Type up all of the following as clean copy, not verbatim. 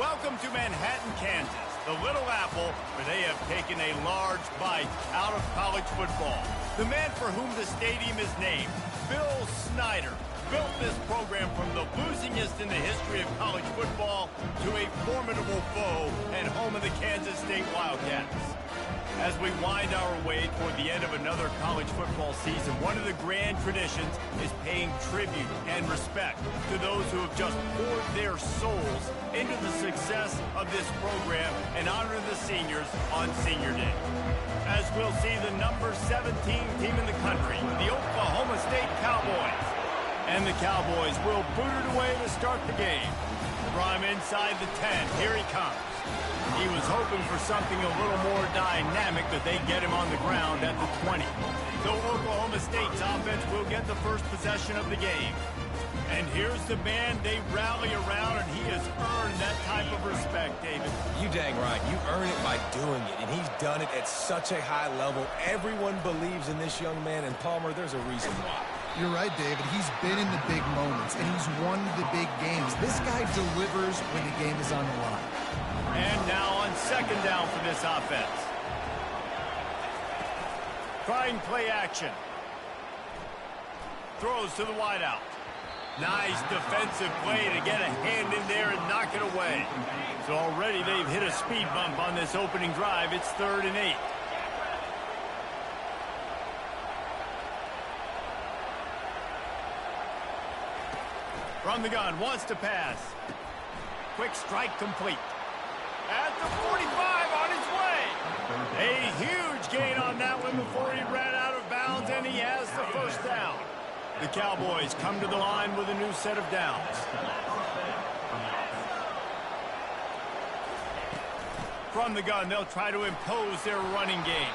Welcome to Manhattan, Kansas, the Little Apple, where they have taken a large bite out of college football. The man for whom the stadium is named, Bill Snyder, built this program from the losingest in the history of college football to a formidable foe and home of the Kansas State Wildcats. As we wind our way toward the end of another college football season, one of the grand traditions is paying tribute and respect to those who have just poured their souls into the success of this program and honor the seniors on Senior Day. As we'll see the number 17 team in the country, the Oklahoma State Cowboys. And the Cowboys will boot it away to start the game. From inside the 10, here he comes. He was hoping for something a little more dynamic, but they get him on the ground at the 20. So Oklahoma State's offense will get the first possession of the game. And here's the man they rally around, and he has earned that type of respect, David. You dang right. You earn it by doing it, and he's done it at such a high level. Everyone believes in this young man, and Palmer, there's a reason why. You're right, David. He's been in the big moments, and he's won the big games. This guy delivers when the game is on the line. And now on second down for this offense. Trying play action. Throws to the wideout. Nice defensive play to get a hand in there and knock it away. So already they've hit a speed bump on this opening drive. It's 3rd and 8. From the gun, wants to pass. Quick strike complete. At the 45 on his way. A huge gain on that one before he ran out of bounds, and he has the first down. The Cowboys come to the line with a new set of downs. From the gun, they'll try to impose their running game.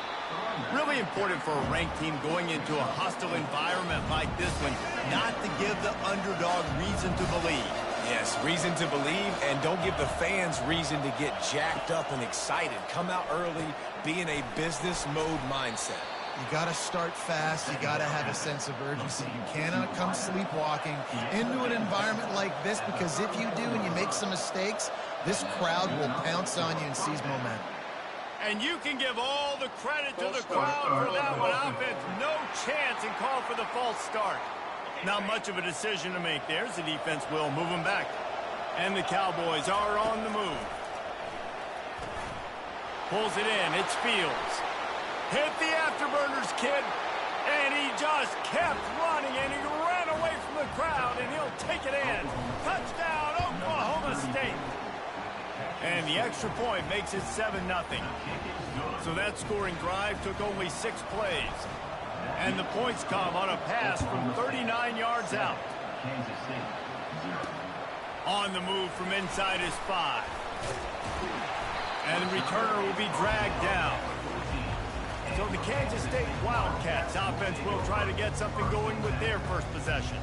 Really important for a ranked team going into a hostile environment like this one, not to give the underdog reason to believe. Yes, reason to believe, and don't give the fans reason to get jacked up and excited. Come out early, be in a business mode mindset. You got to start fast. You got to have a sense of urgency. You cannot come sleepwalking into an environment like this, because if you do and you make some mistakes, this crowd will pounce on you and seize momentum. And you can give all the credit to the crowd for that one. Offense, no chance, and call for the false start. Not much of a decision to make there, so the defense will move them back. And the Cowboys are on the move. Pulls it in. It's Fields. Hit the afterburners, kid. And he just kept running, and he ran away from the crowd, and he'll take it in. Touchdown, Oklahoma State. And the extra point makes it 7-0. So that scoring drive took only 6 plays. And the points come on a pass from 39 yards out. On the move from inside his 5. And the returner will be dragged down. So the Kansas State Wildcats offense will try to get something going with their first possession.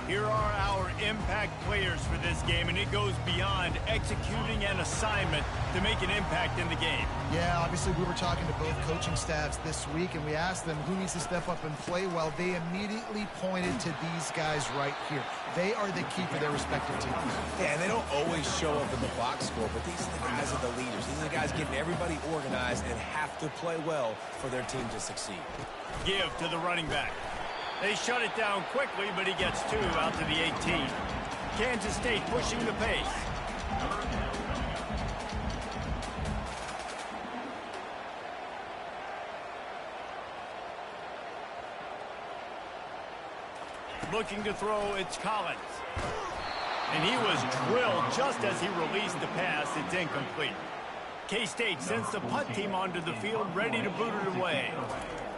Here are our impact players for this game, and it goes beyond executing an assignment to make an impact in the game. Yeah, obviously we were talking to both coaching staffs this week, and we asked them who needs to step up and play well. They immediately pointed to these guys right here. They are the key for their respective teams. Yeah, and they don't always show up in the box score, but these are the guys that are the leaders. These are the guys getting everybody organized and have to play well for their team to succeed. Give to the running back. They shut it down quickly, but he gets 2 out to the 18. Kansas State pushing the pace. Looking to throw, it's Collins. And he was drilled just as he released the pass. It's incomplete. K-State sends the punt team onto the field, ready to boot it away.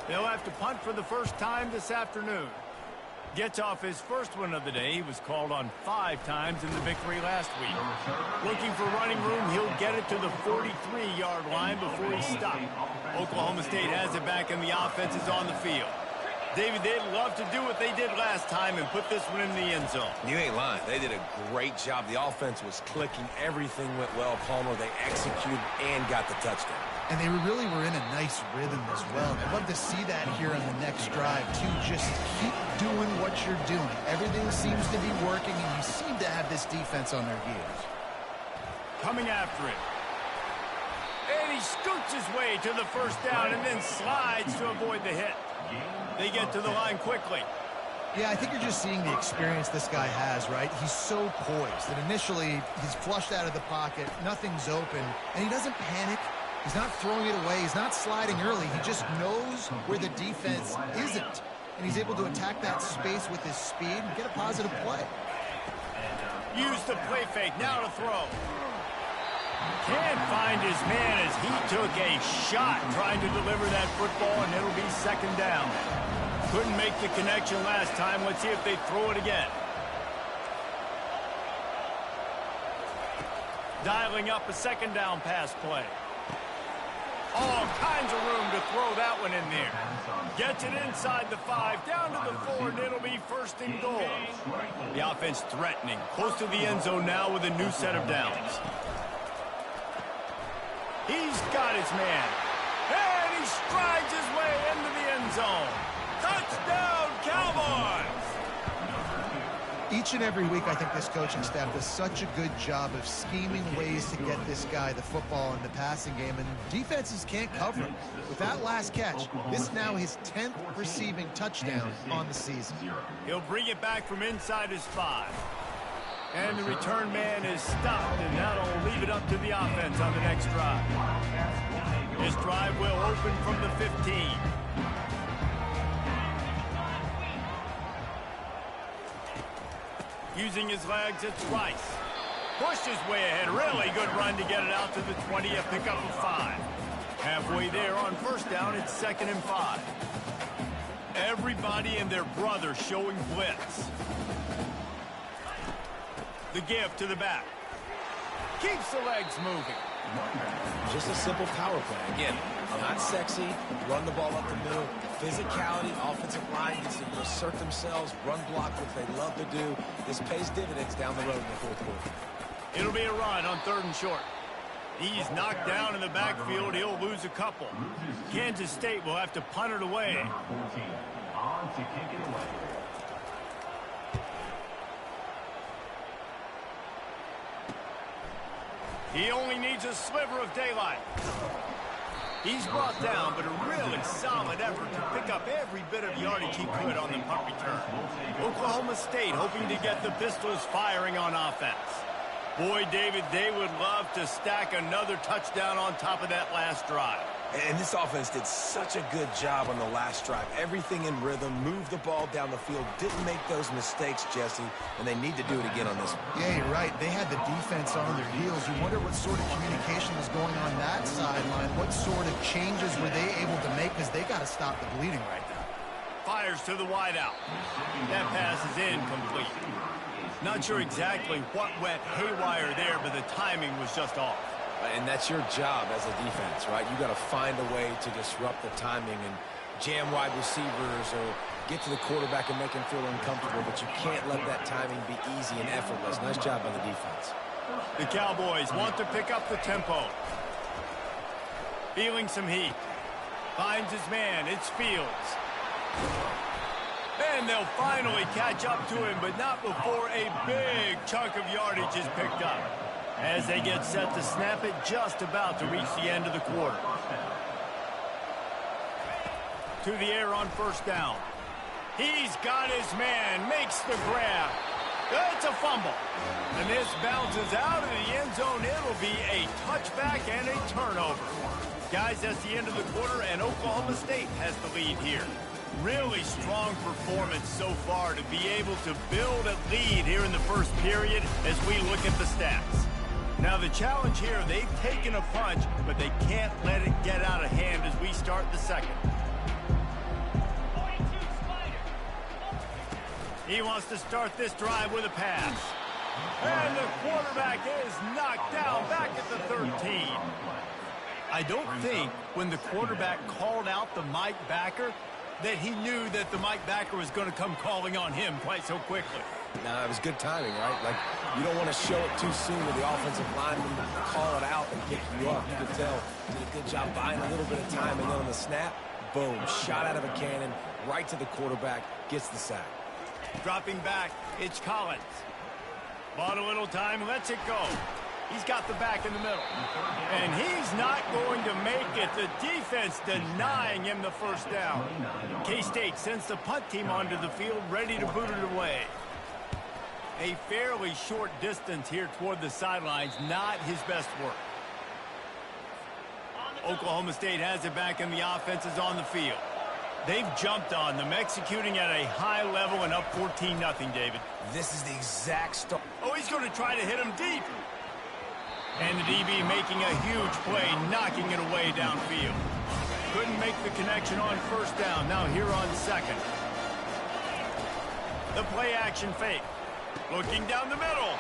They'll have to punt for the first time this afternoon. Gets off his first one of the day. He was called on 5 times in the victory last week. Looking for running room, he'll get it to the 43-yard line before he stopped. Oklahoma State has it back, and the offense is on the field. David, they'd love to do what they did last time and put this one in the end zone. You ain't lying. They did a great job. The offense was clicking. Everything went well, Palmer. They executed and got the touchdown. And they really were in a nice rhythm as well. I'd love to see that here on the next drive, too. Just keep doing what you're doing. Everything seems to be working, and you seem to have this defense on their heels. coming after him. And he scoots his way to the first down and then slides to avoid the hit. They get to the line quickly. Yeah, I think you're just seeing the experience this guy has, right? He's so poised that initially he's flushed out of the pocket, nothing's open, and he doesn't panic. He's not throwing it away. He's not sliding early. He just knows where the defense isn't, and he's able to attack that space with his speed and get a positive play. Use the play fake, now to throw. Can't find his man as he took a shot trying to deliver that football, and it'll be second down. Couldn't make the connection last time. Let's see if they throw it again. Dialing up a second down pass play. All kinds of room to throw that one in there. Gets it inside the 5, down to the 4, and it'll be first and goal. The offense threatening, close to the end zone now with a new set of downs. He's got his man. And he strides his way into the end zone. Touchdown, Cowboys! Each and every week, I think this coaching staff does such a good job of scheming ways to get this guy the football in the passing game, and defenses can't cover him. With that last catch, this is now his 10th receiving touchdown on the season. He'll bring it back from inside his 5. And the return man is stopped, and that'll leave it up to the offense on the next drive. This drive will open from the 15. Using his legs, it's Rice. Pushed his way ahead. Really good run to get it out to the 20, a pickup of 5. Halfway there on first down, it's 2nd and 5. Everybody and their brother showing blitz. The give to the back. Keeps the legs moving. Just a simple power play. Again, not sexy, run the ball up the middle. Physicality, offensive line gets to assert themselves, run block, which they love to do. This pays dividends down the road in the fourth quarter. It'll be a run on 3rd and short. He's knocked down in the backfield. He'll lose a couple. Kansas State will have to punt it away. He only needs a sliver of daylight. He's brought down, but a really solid effort to pick up every bit of yardage he could on the punt return. Oklahoma State hoping to get the Pistols firing on offense. Boy, David, they would love to stack another touchdown on top of that last drive. And this offense did such a good job on the last drive. Everything in rhythm, moved the ball down the field, didn't make those mistakes, Jesse, and they need to do it again on this one. Yeah, you're right. They had the defense on their heels. You wonder what sort of communication was going on that sideline. What sort of changes were they able to make, because they got to stop the bleeding right now. Fires to the wideout. That pass is incomplete. Not sure exactly what went haywire there, but the timing was just off. And that's your job as a defense, right? You got to find a way to disrupt the timing and jam wide receivers or get to the quarterback and make him feel uncomfortable, but you can't let that timing be easy and effortless. Nice job by the defense. The Cowboys want to pick up the tempo. Feeling some heat. Finds his man. It's Fields. And they'll finally catch up to him, but not before a big chunk of yardage is picked up. As they get set to snap it, just about to reach the end of the quarter. To the air on first down. He's got his man, makes the grab. It's a fumble. And this bounces out of the end zone. It'll be a touchback and a turnover. Guys, that's the end of the quarter, and Oklahoma State has the lead here. Really strong performance so far to be able to build a lead here in the first period as we look at the stats. Now the challenge here, they've taken a punch, but they can't let it get out of hand as we start the second. He wants to start this drive with a pass. And the quarterback is knocked down back at the 13. I don't think when the quarterback called out the Mike Backer that he knew that the Mike Backer was going to come calling on him quite so quickly. No, it was good timing, right? Like, you don't want to show it too soon with the offensive lineman call it out and pick you up. You can tell, did a good job buying a little bit of time, and then on the snap, boom, shot out of a cannon, right to the quarterback, gets the sack. Dropping back, it's Collins. Bought a little time, lets it go. He's got the back in the middle. And he's not going to make it. The defense denying him the first down. K-State sends the punt team onto the field, ready to boot it away. A fairly short distance here toward the sidelines, not his best work. Oklahoma State has it back, and the offense is on the field. They've jumped on them, executing at a high level and up 14-0, David. This is the exact start. Oh, he's going to try to hit him deep. And the DB making a huge play, knocking it away downfield. Couldn't make the connection on first down. Now here on second. The play action fake. Looking down the middle.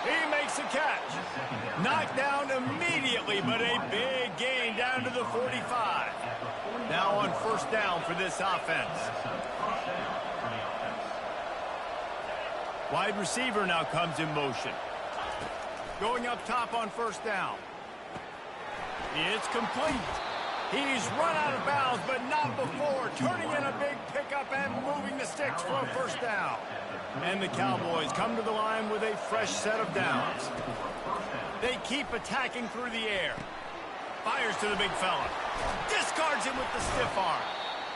He makes a catch. Knocked down immediately, but a big gain down to the 45. Now on first down for this offense. Wide receiver now comes in motion. Going up top on first down. It's complete. He's run out of bounds, but not before. Turning in a big pickup and moving the sticks for a first down. And the Cowboys come to the line with a fresh set of downs. They keep attacking through the air. Fires to the big fella. Discards him with the stiff arm.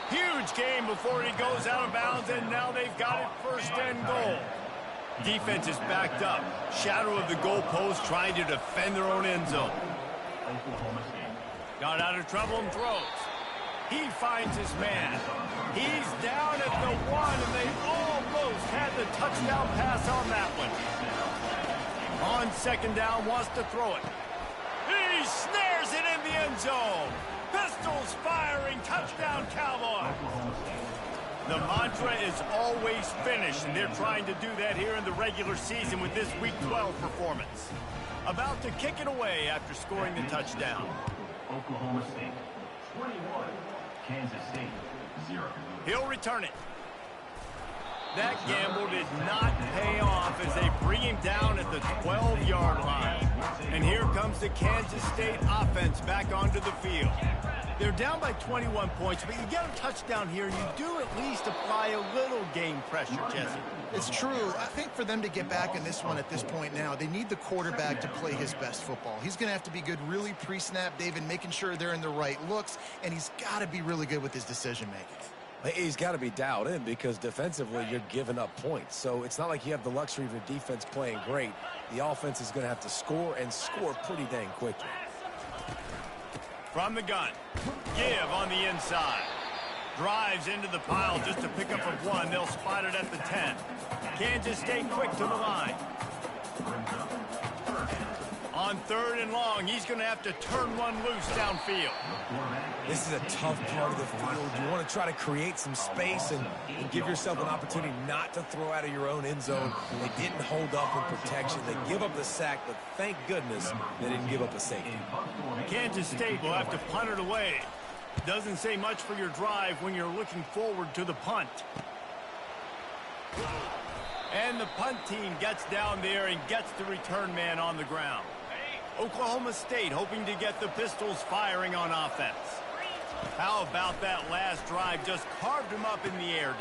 Huge gain before he goes out of bounds, and now they've got it first and goal. Defense is backed up. Shadow of the goalpost trying to defend their own end zone. Got out of trouble and throws. He finds his man. He's down at the 1, and they almost had the touchdown pass on that one. On second down, wants to throw it. He snares it in the end zone. Pistols firing, touchdown Cowboys. The mantra is always finish, and they're trying to do that here in the regular season with this Week 12 performance. About to kick it away after scoring the touchdown. Oklahoma State 21, Kansas State 0. He'll return it. That gamble did not pay off as they bring him down at the 12-yard line. And here comes the Kansas State offense back onto the field. They're down by 21 points, but you get a touchdown here, and you do at least apply a little game pressure, Jesse. It's true. I think for them to get back in this one at this point now, they need the quarterback to play his best football. He's going to have to be good really pre-snap, David, making sure they're in the right looks, and he's got to be really good with his decision-making. He's got to be dialed in because defensively you're giving up points. So it's not like you have the luxury of your defense playing great. The offense is going to have to score and score pretty dang quickly. From the gun. Give on the inside. Drives into the pile just to pick up a 1. They'll spot it at the 10. Kansas State quick to the line. On third and long, he's going to have to turn one loose downfield. This is a tough part of the field. You want to try to create some space and give yourself an opportunity not to throw out of your own end zone. They didn't hold up in protection. They give up the sack, but thank goodness they didn't give up a safety. Kansas State will have to punt it away. Doesn't say much for your drive when you're looking forward to the punt. And the punt team gets down there and gets the return man on the ground. Oklahoma State hoping to get the Pistols firing on offense. How about that last drive? Just carved him up in the air.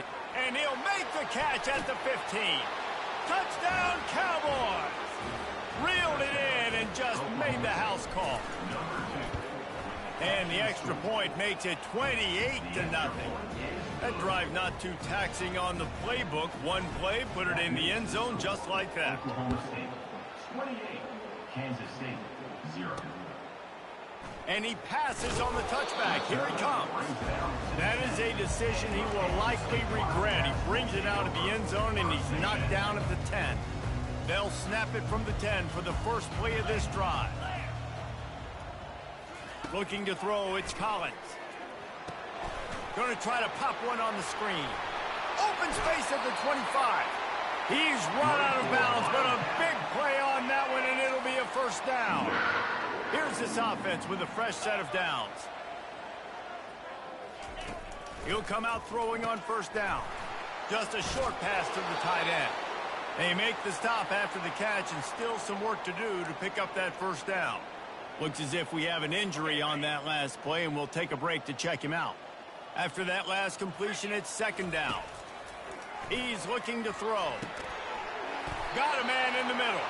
And he'll make the catch at the 15. Touchdown Cowboys! Reeled it in and just made the house call. And the extra point makes it 28-0. That drive not too taxing on the playbook. One play, put it in the end zone just like that. Oklahoma State 28, Kansas State 0. And he passes on the touchback. Here he comes. That is a decision he will likely regret. He brings it out of the end zone, and he's knocked down at the 10. They'll snap it from the 10 for the first play of this drive. Looking to throw, it's Collins. Going to try to pop one on the screen. Open space at the 25. He's run out of bounds, but a big play on that one, and it'll be a first down. Here's this offense with a fresh set of downs. He'll come out throwing on first down. Just a short pass to the tight end. They make the stop after the catch, and still some work to do to pick up that first down. Looks as if we have an injury on that last play, and we'll take a break to check him out. After that last completion, it's second down. He's looking to throw. Got a man in the middle.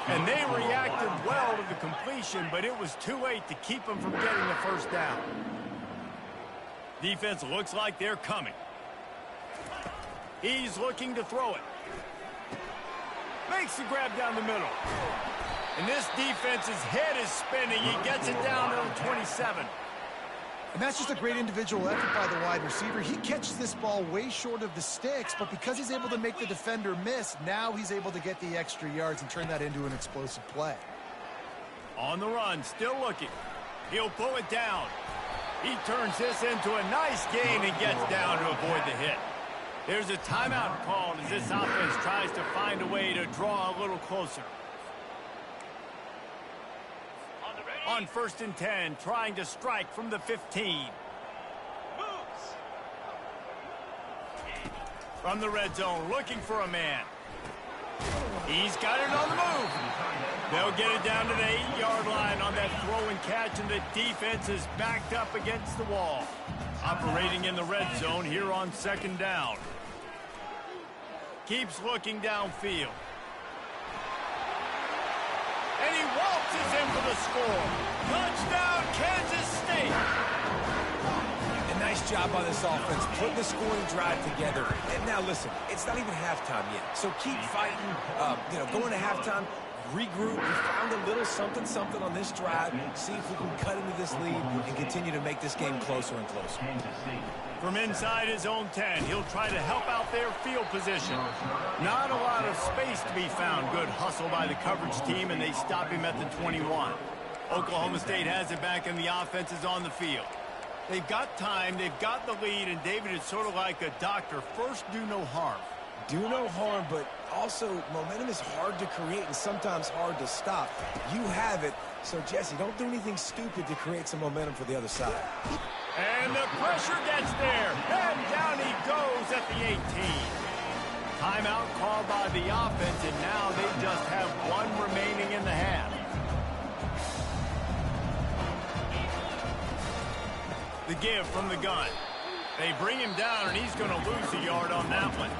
And they reacted well to the completion, but it was too late to keep them from getting the first down. Defense looks like they're coming. He's looking to throw it. Makes the grab down the middle. And this defense's head is spinning. He gets it down to the 27. And that's just a great individual effort by the wide receiver. He catches this ball way short of the sticks, but because he's able to make the defender miss, now he's able to get the extra yards and turn that into an explosive play. On the run, still looking. He'll pull it down. He turns this into a nice gain and gets down to avoid the hit. There's a timeout called as this offense tries to find a way to draw a little closer. On 1st and 10, trying to strike from the 15. From the red zone, looking for a man. He's got it on the move. They'll get it down to the 8-yard line on that throw and catch, and the defense is backed up against the wall. Operating in the red zone here on 2nd down. Keeps looking downfield. And he waltzes in for the score. Touchdown, Kansas State. A nice job by this offense, putting the scoring drive together. And now listen, it's not even halftime yet. So keep fighting, going to halftime, regroup. We found a little something on this drive. See if we can cut into this lead and continue to make this game closer and closer. From inside his own 10, he'll try to help out their field position. Not a lot of space to be found. Good hustle by the coverage team, and they stop him at the 21. Oklahoma State has it back, and the offense is on the field. They've got time, they've got the lead, and David, it's sort of like a doctor. First, do no harm. Do no harm, but also momentum is hard to create and sometimes hard to stop. You have it, so Jesse, don't do anything stupid to create some momentum for the other side. And the pressure gets there, and down he goes at the 18. Timeout called by the offense, and now they just have one remaining in the half. The give from the gun. They bring him down, and he's going to lose a yard on that one.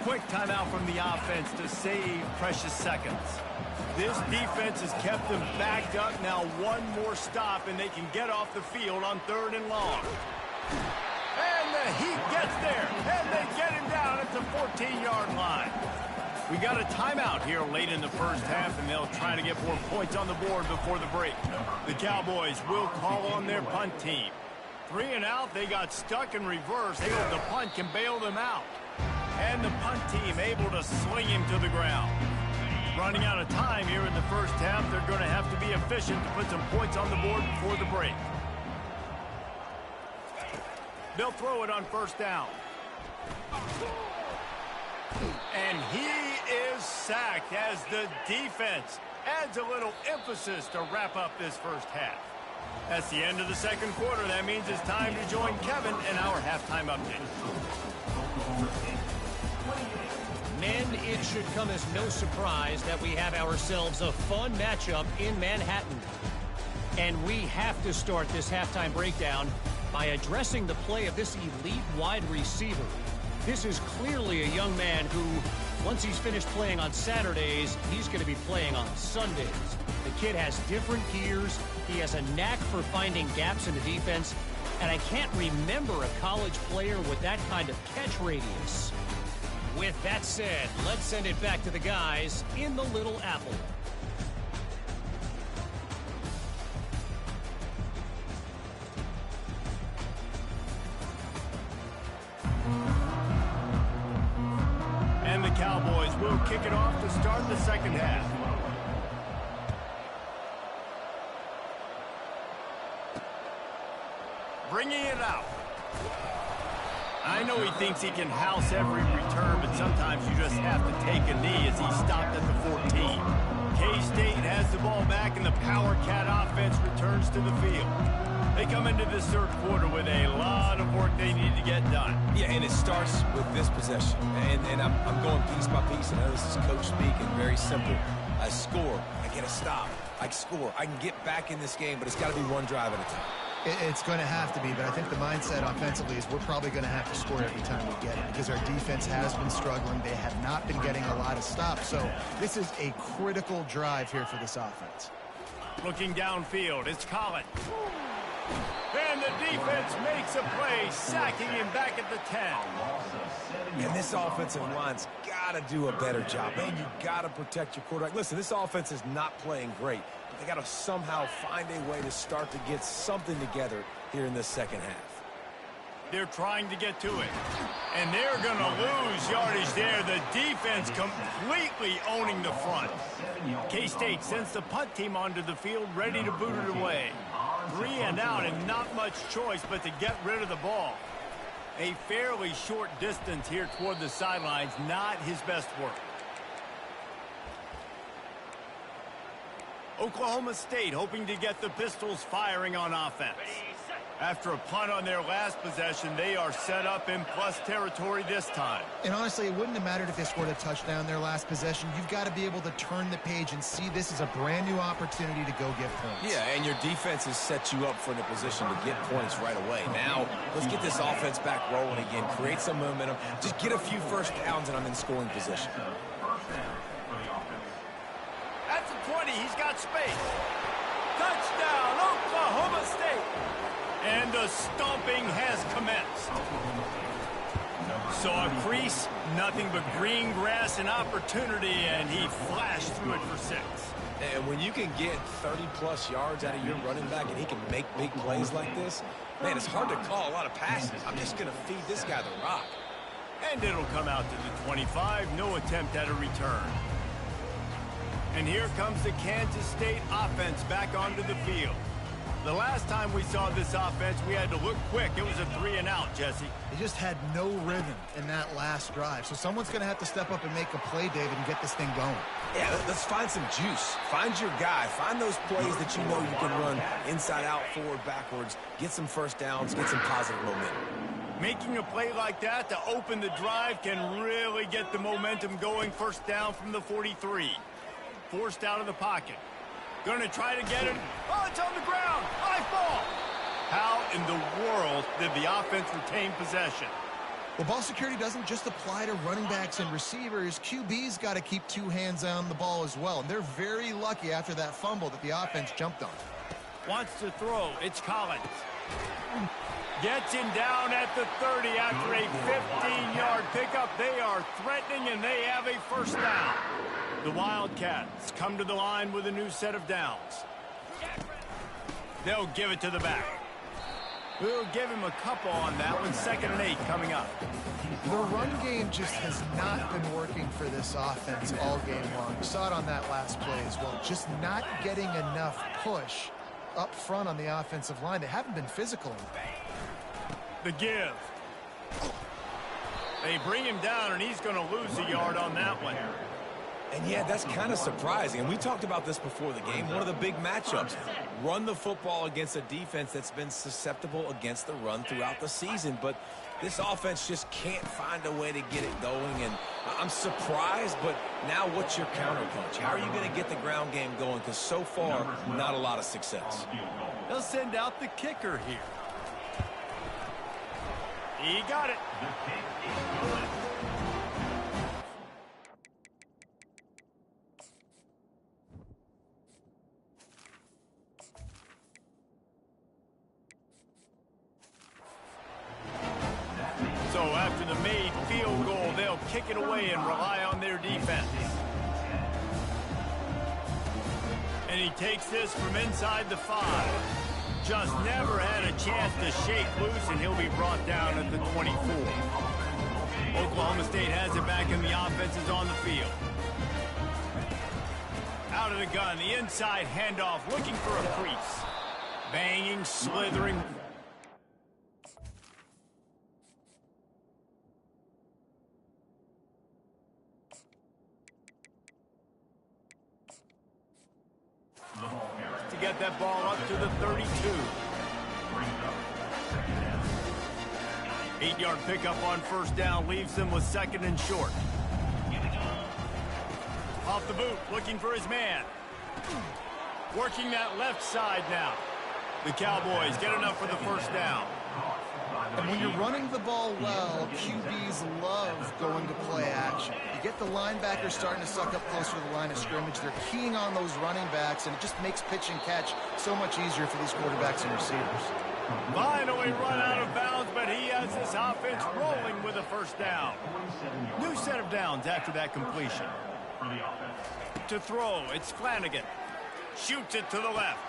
Quick timeout from the offense to save precious seconds. This defense has kept them backed up. Now one more stop, and they can get off the field on 3rd and long. And the Heat gets there, and they get him down at the 14-yard line. We got a timeout here late in the first half, and they'll try to get more points on the board before the break. The Cowboys will call on their punt team. 3 and out, they got stuck in reverse. They hope the punt can bail them out. And the punt team able to sling him to the ground. Running out of time here in the first half, they're going to have to be efficient to put some points on the board before the break. They'll throw it on 1st down. And he is sacked as the defense adds a little emphasis to wrap up this first half. That's the end of the second quarter. That means it's time to join Kevin in our halftime update. Men, it should come as no surprise that we have ourselves a fun matchup in Manhattan. And we have to start this halftime breakdown by addressing the play of this elite wide receiver. This is clearly a young man who, once he's finished playing on Saturdays, he's going to be playing on Sundays. The kid has different gears. He has a knack for finding gaps in the defense. And I can't remember a college player with that kind of catch radius. With that said, let's send it back to the guys in the Little Apple. And the Cowboys will kick it off to start the second half. Bringing it out. I know he thinks he can house every return, but sometimes you just have to take a knee as he stopped at the 14. K-State has the ball back, and the Power Cat offense returns to the field. They come into this third quarter with a lot of work they need to get done. Yeah, and it starts with this possession. And I'm going piece by piece. I know this is coach speaking, very simple. I score, I get a stop, I score, I can get back in this game, but it's got to be one drive at a time. It's going to have to be, but I think the mindset offensively is we're probably going to have to score every time we get it because our defense has been struggling. They have not been getting a lot of stops, so this is a critical drive here for this offense. Looking downfield, it's Collins. And the defense makes a play, sacking him back at the 10. And this offensive line's got to do a better job. Man, you got to protect your quarterback. Listen, this offense is not playing great, but they got to somehow find a way to start to get something together here in the second half. They're trying to get to it. And they're going to lose yardage there. The defense completely owning the front. K-State sends the punt team onto the field, ready to boot it away. 3 and out and not much choice but to get rid of the ball. A fairly short distance here toward the sidelines, not his best work. Oklahoma State hoping to get the Pistols firing on offense. After a punt on their last possession, they are set up in plus territory this time. And honestly, it wouldn't have mattered if they scored a touchdown their last possession. You've got to be able to turn the page and see this is a brand new opportunity to go get points. Yeah, and your defense has set you up for the position to get points right away. Now, let's get this offense back rolling again, create some momentum, just get a few first downs, and I'm in scoring position. At the 20, he's got space. Touchdown, Oklahoma State. And the stomping has commenced. So a crease, nothing but green grass and opportunity, and he flashed through it for 6. And when you can get 30-plus yards out of your running back and he can make big plays like this, man, it's hard to call a lot of passes. I'm just going to feed this guy the rock. And it'll come out to the 25, no attempt at a return. And here comes the Kansas State offense back onto the field. The last time we saw this offense, we had to look quick. It was a 3 and out, Jesse. They just had no rhythm in that last drive. So someone's going to have to step up and make a play, David, and get this thing going. Yeah, let's find some juice. Find your guy. Find those plays that you know you can run inside out, forward, backwards. Get some first downs. Get some positive momentum. Making a play like that to open the drive can really get the momentum going. First down from the 43. Forced out of the pocket. Going to try to get it. Oh, it's on the ground. High ball. How in the world did the offense retain possession? Well, ball security doesn't just apply to running backs and receivers. QB's got to keep 2 hands on the ball as well. And they're very lucky after that fumble that the offense jumped on. Wants to throw. It's Collins. Gets him down at the 30 after a 15-yard pickup. They are threatening, and they have a first down. The Wildcats come to the line with a new set of downs. They'll give it to the back. We'll give him a couple on that one. 2nd and 8 coming up. The run game just has not been working for this offense all game long. We saw it on that last play as well. Just not getting enough push up front on the offensive line. They haven't been physical. The give. They bring him down, and he's going to lose a yard on that one. And yeah, that's kind of surprising. And we talked about this before the game. One of the big matchups. Run the football against a defense that's been susceptible against the run throughout the season. But this offense just can't find a way to get it going. And I'm surprised, but now what's your counterpunch? How are you going to get the ground game going? Because so far, not a lot of success. They'll send out the kicker here. He got it. So after the made field goal, they'll kick it away and rely on their defense. And he takes this from inside the 5. Just never had a chance to shake loose, and he'll be brought down at the 24. Oklahoma State has it back, and the offense is on the field. Out of the gun, the inside handoff, looking for a crease. Banging, slithering. To get that ball up to the 32. 8-yard pickup on first down leaves them with 2nd and short. Off the boot, looking for his man. Working that left side now. The Cowboys get enough for the first down. And when you're running the ball well, QBs love going to play action. You get the linebackers starting to suck up closer to the line of scrimmage. They're keying on those running backs, and it just makes pitch and catch so much easier for these quarterbacks and receivers. Finally run out of bounds, but he has this offense rolling with a first down. New set of downs after that completion. To throw, it's Flanagan. Shoots it to the left.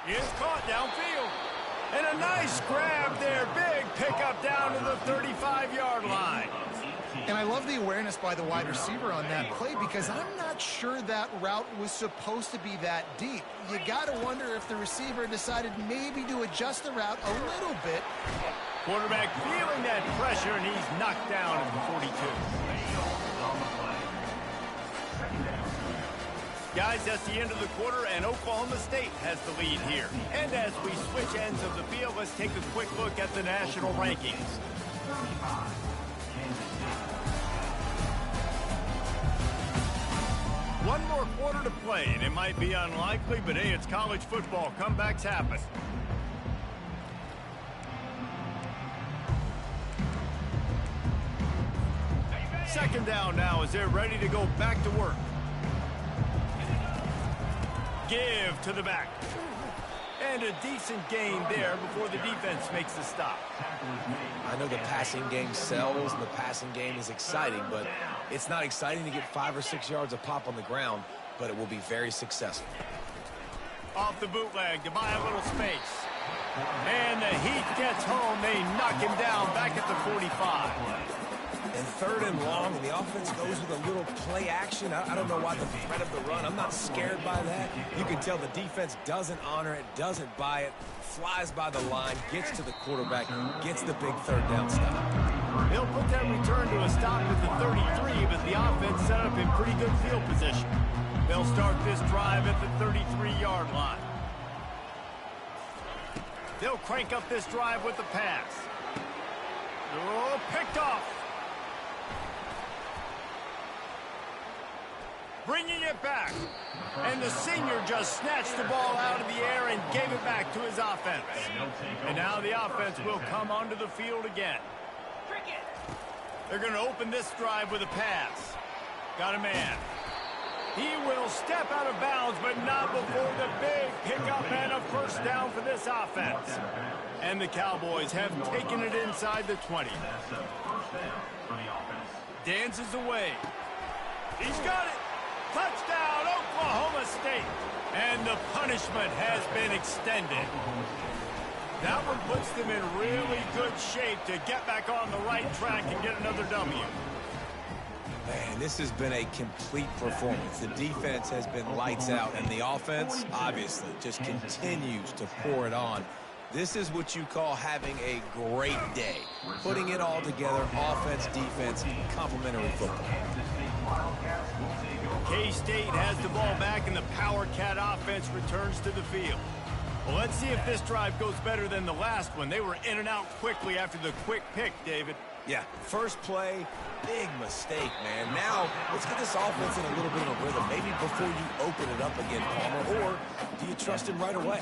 He is caught downfield. And a nice grab there. Big pickup down to the 35-yard line. And I love the awareness by the wide receiver on that play because I'm not sure that route was supposed to be that deep. You got to wonder if the receiver decided maybe to adjust the route a little bit. Quarterback feeling that pressure, and he's knocked down at the 42. Guys, that's the end of the quarter, and Oklahoma State has the lead here. And as we switch ends of the field, let's take a quick look at the national rankings. One more quarter to play, and it might be unlikely, but hey, it's college football. Comebacks happen. Second down now as they're ready to go back to work. Give to the back. And a decent gain there before the defense makes the stop. I know the passing game sells and the passing game is exciting, but it's not exciting to get 5 or 6 yards of pop on the ground, but it will be very successful. Off the bootleg to buy a little space. And the Heat gets home. They knock him down back at the 45. And third and long, and the offense goes with a little play action. I don't know why the threat of the run. I'm not scared by that. You can tell the defense doesn't honor it, doesn't buy it, flies by the line, gets to the quarterback, gets the big third down stop. They'll put that return to a stop at the 33, but the offense set up in pretty good field position. They'll start this drive at the 33-yard line. They'll crank up this drive with the pass. Oh, picked off. Bringing it back. And the senior just snatched the ball out of the air and gave it back to his offense. And now the offense will come onto the field again. They're going to open this drive with a pass. Got a man. He will step out of bounds, but not before the big pickup and a first down for this offense. And the Cowboys have taken it inside the 20. Dances away. He's got it. Touchdown, Oklahoma State. And the punishment has been extended. That one puts them in really good shape to get back on the right track and get another W. Man, this has been a complete performance. The defense has been lights out, and the offense, obviously, just continues to pour it on. This is what you call having a great day. Putting it all together, offense, defense, complementary football. K-State has the ball back, and the Power Cat offense returns to the field. Well, let's see if this drive goes better than the last one. They were in and out quickly after the quick pick, David. Yeah, first play, big mistake, man. Now, let's get this offense in a little bit of a rhythm. Maybe before you open it up again, Palmer, or do you trust him right away?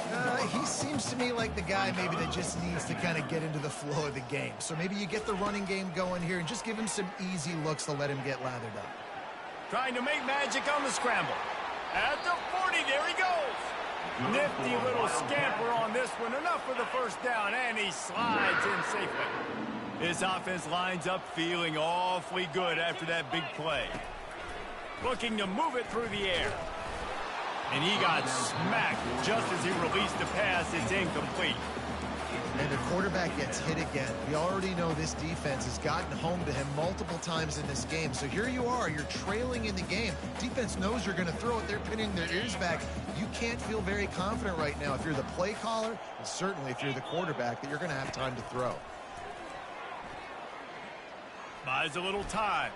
He seems to me like the guy maybe that just needs to kind of get into the flow of the game. So maybe you get the running game going here and just give him some easy looks to let him get lathered up. Trying to make magic on the scramble. At the 40, there he goes. Nifty little scamper on this one. Enough for the first down, and he slides in safely. His offense lines up feeling awfully good after that big play. Looking to move it through the air. And he got smacked just as he released the pass. It's incomplete. And the quarterback gets hit again. We already know this defense has gotten home to him multiple times in this game. So here you are, you're trailing in the game. Defense knows you're going to throw it. They're pinning their ears back. You can't feel very confident right now if you're the play caller, and certainly if you're the quarterback, that you're going to have time to throw. Buys a little time.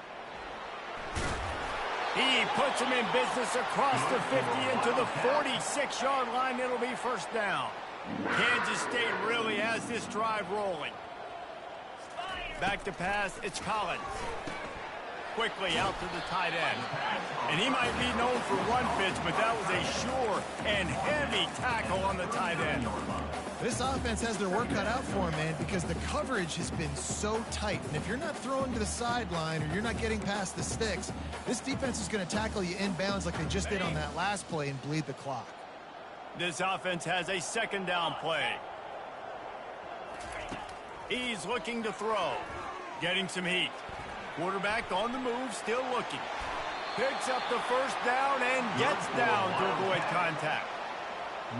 He puts him in business across the 50 into the 46-yard line. It'll be first down. Kansas State really has this drive rolling. Back to pass, it's Collins. Quickly out to the tight end. And he might be known for run fits, but that was a sure and heavy tackle on the tight end. This offense has their work cut out for them, man, because the coverage has been so tight. And if you're not throwing to the sideline or you're not getting past the sticks, this defense is going to tackle you inbounds like they just did on that last play and bleed the clock. This offense has a second down play. He's looking to throw. Getting some heat. Quarterback on the move, still looking. Picks up the first down and gets down to avoid contact.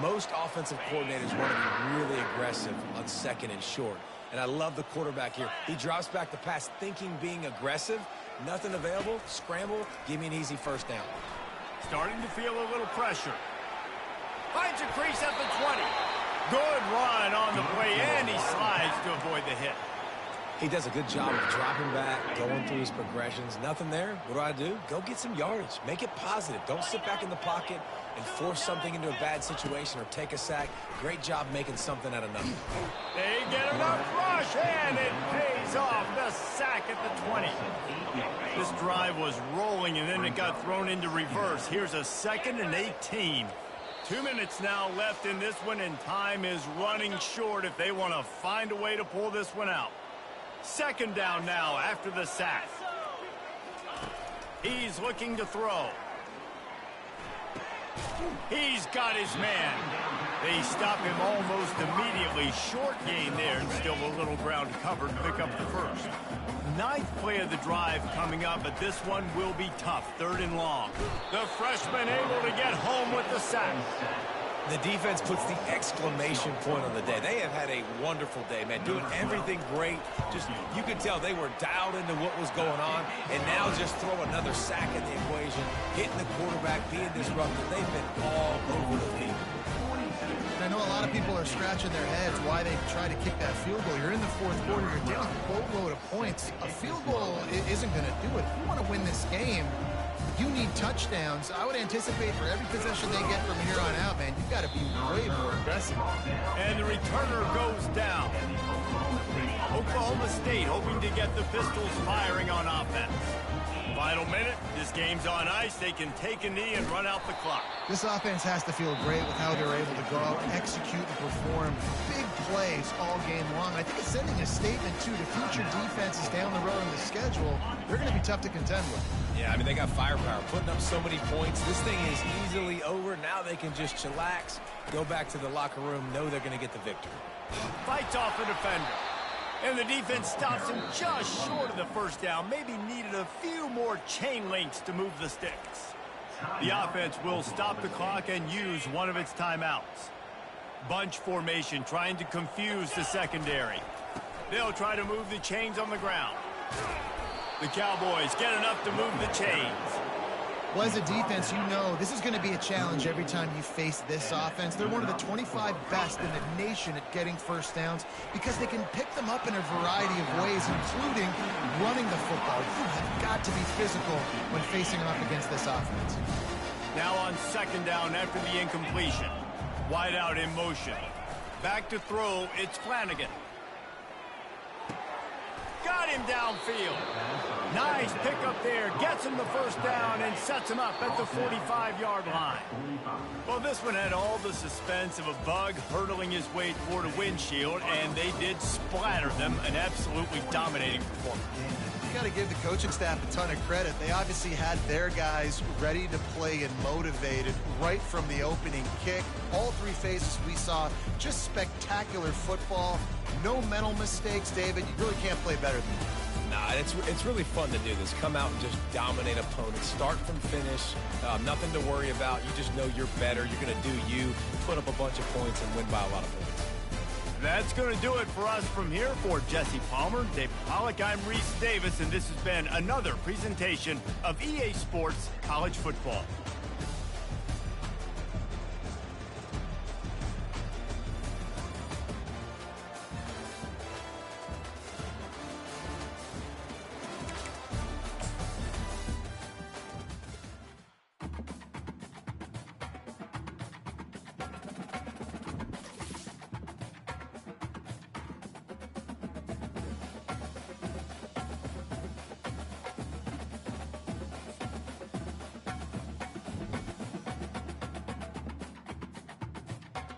Most offensive coordinators want to be really aggressive on second and short. And I love the quarterback here. He drops back the pass thinking being aggressive. Nothing available. Scramble. Give me an easy first down. Starting to feel a little pressure. Finds a crease at the 20. Good run on the play, and he slides to avoid the hit. He does a good job of dropping back, going through his progressions. Nothing there. What do? Go get some yardage. Make it positive. Don't sit back in the pocket and force something into a bad situation or take a sack. Great job making something out of nothing. They get enough rush, and it pays off. The sack at the 20. This drive was rolling, and then it got thrown into reverse. Here's a 2nd and 18. 2 minutes now left in this one, and time is running short if they want to find a way to pull this one out. Second down now after the sack. He's looking to throw. He's got his man. They stop him almost immediately. Short gain there, and still a little ground covered to pick up the first. 9th play of the drive coming up, but this one will be tough. 3rd and long. The freshman able to get home with the sack. The defense puts the exclamation point on the day. They have had a wonderful day, man. Doing everything great. Just, you could tell they were dialed into what was going on. And now just throw another sack in the equation. Hitting the quarterback, being disruptive. They've been all over the field. I know a lot of people are scratching their heads why they try to kick that field goal. You're in the 4th quarter. You're down a boatload of points. A field goal isn't going to do it. If you want to win this game, you need touchdowns. I would anticipate for every possession they get from here on out, man, you've got to be way more aggressive. And the returner goes down. Oklahoma State hoping to get the Pistols firing on offense. Final minute. This game's on ice. They can take a knee and run out the clock. This offense has to feel great with how they're able to go out, execute, and perform big plays all game long. I think it's sending a statement, too, to future defenses down the road in the schedule. They're going to be tough to contend with. Yeah, I mean, they got firepower, putting up so many points. This thing is easily over. Now they can just chillax, go back to the locker room, know they're going to get the victory. Fights off a defender. And the defense stops him just short of the first down. Maybe needed a few more chain links to move the sticks. The offense will stop the clock and use one of its timeouts. Bunch formation trying to confuse the secondary. They'll try to move the chains on the ground. The Cowboys get enough to move the chains. Well, as a defense, you know this is going to be a challenge every time you face this offense. They're one of the 25 best in the nation at getting first downs because they can pick them up in a variety of ways, including running the football. You have got to be physical when facing off against this offense. Now on 2nd down after the incompletion. Wide out in motion. Back to throw, it's Flanagan. Got him downfield. Nice pickup there. Gets him the first down and sets him up at the 45-yard line. Well, this one had all the suspense of a bug hurtling his way toward a windshield, and they did splatter them. An absolutely dominating performance. You got to give the coaching staff a ton of credit. They obviously had their guys ready to play and motivated right from the opening kick. All 3 phases we saw, just spectacular football. No mental mistakes, David. You really can't play better than that. Nah, it's really fun to do this. Come out and just dominate opponents. Start from finish. Nothing to worry about. You just know you're better. You're going to do you, put up a bunch of points, and win by a lot of points. That's going to do it for us from here. For Jesse Palmer, David Pollack, I'm Reese Davis, and this has been another presentation of EA Sports College Football.